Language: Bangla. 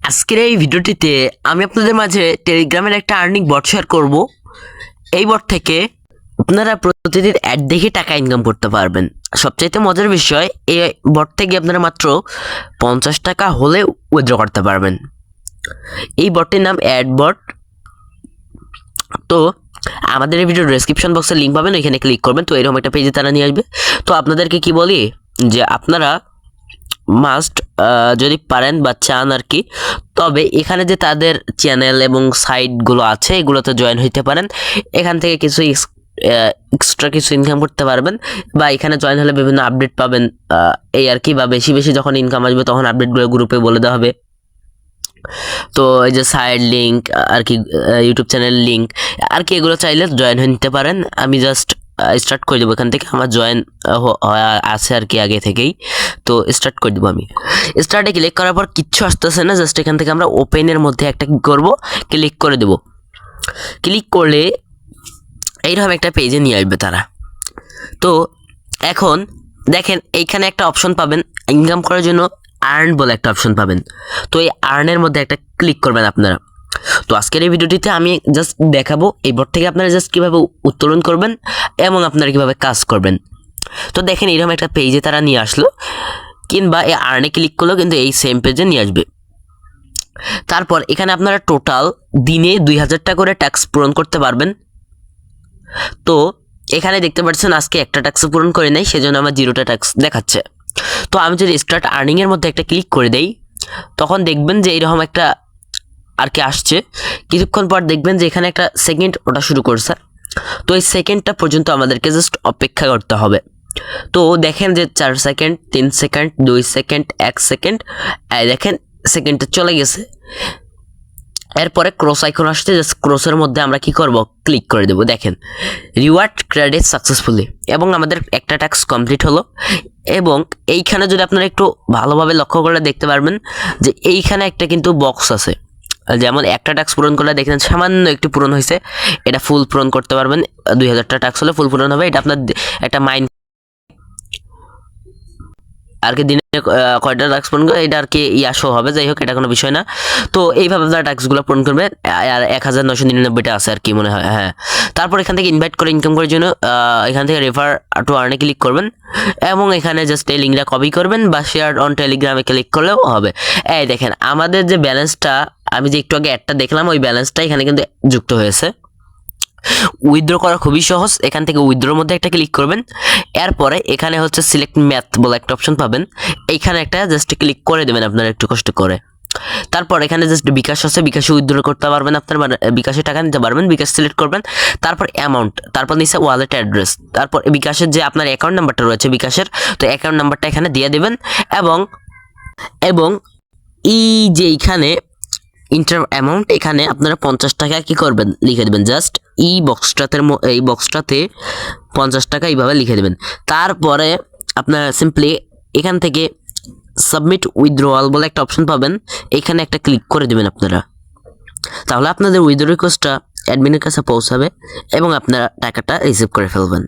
আজকের এই ভিডিওটিতে আমি আপনাদের মাঝে টেলিগ্রামের একটা আর্নিং বট শেয়ার করব। এই বট থেকে আপনারা প্রতিদিন অ্যাড দেখে টাকা ইনকাম করতে পারবেন। সবচাইতে মজার বিষয়, এই বট থেকে আপনারা মাত্র 50 টাকা হলে উইথড্র করতে পারবেন। এই বটটির নাম অ্যাড বট। তো আমাদের এই ভিডিওর ডেসক্রিপশন বক্সে লিঙ্ক পাবেন, ওইখানে ক্লিক করবেন। তো এরকম একটা পেজে তারা নিয়ে আসবে। তো আপনাদেরকে কি বলি যে আপনারা মাস্ট যদি পারেন বা চান আর কি, তবে এখানে যে তাদের চ্যানেল এবং সাইটগুলো আছে এগুলোতে জয়েন হইতে পারেন। এখান থেকে কিছু এক্সট্রা কিছু ইনকাম করতে পারবেন, বা এখানে জয়েন হলে বিভিন্ন আপডেট পাবেন এই আর কি। বা বেশি বেশি যখন ইনকাম আসবে তখন আপডেটগুলো গ্রুপে বলে দেওয়া হবে। তো এই যে সাইড লিঙ্ক আর কি, ইউটিউব চ্যানেল লিঙ্ক আর কি, এগুলো চাইলে জয়েন হয়ে নিতে পারেন। আমি জাস্ট স্টার্ট করে দেবো এখান থেকে, আমার জয়েন আছে আর কি আগে থেকেই। তো স্টার্ট করে দেবো। আমি স্টার্টে ক্লিক করার পর কিচ্ছু আসতেছে না, জাস্ট এখান থেকে আমরা ওপেনের মধ্যে একটা কী করবো, ক্লিক করে দেবো। ক্লিক করলে এইরকম একটা পেজে নিয়ে আসবে তারা। তো এখন দেখেন এইখানে একটা অপশন পাবেন ইনকাম করার জন্য, আর্ন বলে একটা অপশন পাবেন। তো এই আর্নের মধ্যে একটা ক্লিক করবেন আপনারা। তো আজকের এই ভিডিওটিতে আমি জাস্ট দেখাবো এই বট থেকে আপনারা জাস্ট কীভাবে উত্তোলন করবেন এবং আপনারা কীভাবে কাজ করবেন। তো দেখেন এরকম একটা পেজে তারা নিয়ে আসলো, কিংবা এই আর্নে ক্লিক করলেও কিন্তু এই সেম পেজে নিয়ে আসবে। তারপর এখানে আপনারা টোটাল দিনে 2000 টাকা করে ট্যাক্স পূরণ করতে পারবেন। তো এখানে দেখতে পাচ্ছেন আজকে একটা ট্যাক্সও পূরণ করে নেই, সেজন্য আমার 0টা ট্যাক্স দেখাচ্ছে। তো আমি যদি স্টার্ট আর্নিংয়ের মধ্যে একটা ক্লিক করে দেই, তখন দেখবেন যে এইরকম একটা আর কি আসছে। কিছুক্ষণ পর দেখবেন যে এখানে একটা সেকেন্ড ওটা শুরু করছে। তো এই সেকেন্ডটা পর্যন্ত আমাদেরকে জাস্ট অপেক্ষা করতে হবে। তো দেখেন যে 4 সেকেন্ড, 3 সেকেন্ড, 2 সেকেন্ড, 1 সেকেন্ড, দেখেন সেকেন্ডটা চলে গেছে। এরপরে ক্রস আইকন আসছে, জাস্ট ক্রসের মধ্যে আমরা কি করব, ক্লিক করে দেব। দেখেন রিওয়ার্ড ক্রেডিট সাকসেসফুলি, এবং আমাদের একটা ট্যাক্স কমপ্লিট হলো। এবং এইখানে যদি আপনারা একটু ভালোভাবে লক্ষ্য করে দেখতে পারবেন যে এইখানে একটা কিন্তু বক্স আছে। যেমন একটা ট্যাক্স পূরণ করলে দেখেন সামান্য একটু পূরণ হয়েছে, এটা ফুল পূরণ করতে পারবেন। 2000টা ট্যাক্স হলে ফুল পূরণ হবে। এটা আপনার একটা মাইন্ড আর কি, দিনে কয়টা ট্যাক্স পূরণ করে এটা আর কি শো হবে। যাই হোক, এটা কোনো বিষয় না। তো এইভাবে আপনারা ট্যাক্সগুলো পূরণ করবেন। আর 1999টা আছে আর কি মনে হয়, হ্যাঁ। তারপর এখান থেকে ইনভাইট করে ইনকাম করার জন্য এখান থেকে রেফার টু আর্নে ক্লিক করবেন, এবং এখানে জাস্ট এই লিঙ্কটা কপি করবেন, বা শেয়ার অন টেলিগ্রামে ক্লিক করলেও হবে। এই দেখেন আমাদের যে ব্যালেন্সটা, আমি যে একটু আগে একটা দেখলাম, ওই ব্যালেন্সটা এখানে কিন্তু যুক্ত হয়েছে। উইথড্র করা খুবই সহজ। এখান থেকে উইথড্রোর মধ্যে একটা ক্লিক করবেন। এরপরে এখানে হচ্ছে সিলেক্ট ম্যাথ বলে একটা অপশন পাবেন, এইখানে একটা জাস্ট ক্লিক করে দেবেন আপনারা একটু কষ্ট করে। তারপর এখানে জাস্ট বিকাশ আছে, বিকাশে উইথড্র করতে পারবেন আপনার, বিকাশে টাকা নিতে পারবেন। বিকাশ সিলেক্ট করবেন, তারপর অ্যামাউন্ট, তারপর নিচে ওয়ালেট অ্যাড্রেস, তারপর বিকাশের যে আপনার অ্যাকাউন্ট নাম্বারটা রয়েছে বিকাশের, তো অ্যাকাউন্ট নাম্বারটা এখানে দিয়ে দেবেন। এবং এবং এই যে এইখানে ইন্টার অ্যামাউন্ট, এখানে আপনারা 50 টাকা কি করবেন, লিখে দেবেন। জাস্ট এই বক্সটাতে 50 টাকা এইভাবে লিখে দেবেন। তারপরে আপনারা সিম্পলি এখান থেকে সাবমিট উইথড্রয়াল বলে একটা অপশন পাবেন, এখানে একটা ক্লিক করে দেবেন আপনারা। তাহলে আপনাদের উইথড্র রিকোয়েস্টটা অ্যাডমিনের কাছে পৌঁছাবে এবং আপনারা টাকাটা রিসিভ করে ফেলবেন।